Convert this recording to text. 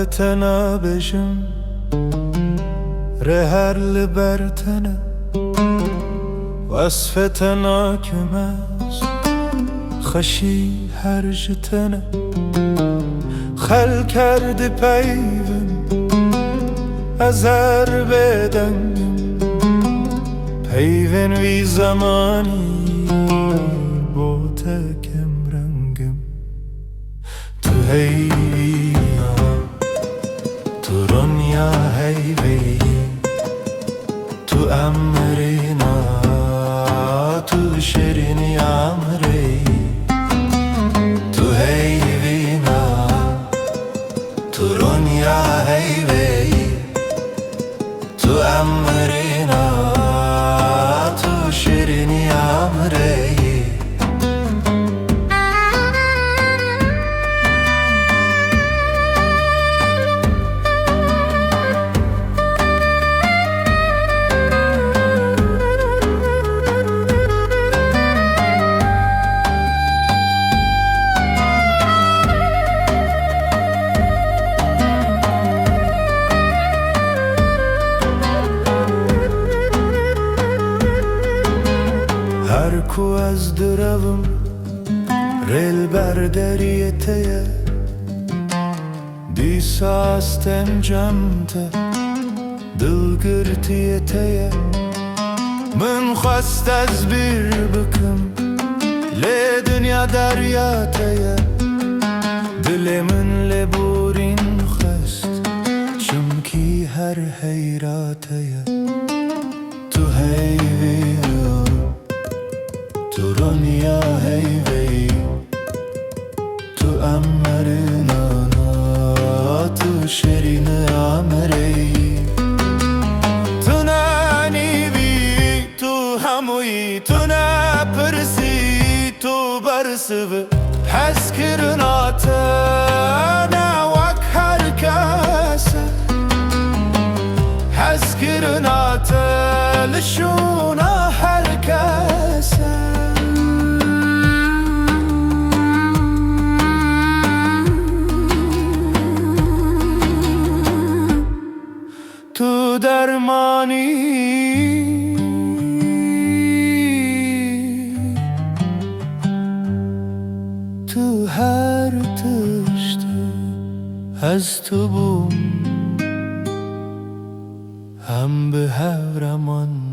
هبتنا بجم رهر لبرتنا وصفتنا كماس خشی هرجتنا خل کرد پیوم ازر بدنگم پیون وی زمانی بوته کم رنگم تو هیوینا تو رنیا هیوی تو امرینا تو شیرینی امری تو هیوینا تو رنیا هیوی تو امرینا تو شیرینی امری هر کو از دروم ریل بر دریته دیسا استن جمته دل گرتیته من خواست از بیر بکم لی دنیا دریاته دل من لبورین خواست چمکی هر حیراته تو هیوی تو رنیا هیوی تو امرینا تو شیرین امری تو نانیوی تو هموی تو نپرسی تو برسو حس کرناته نوک هر کسه حس کرناته لشونا هر کسه تو درمانی تو هر تشت از تو بوم هم به هورمان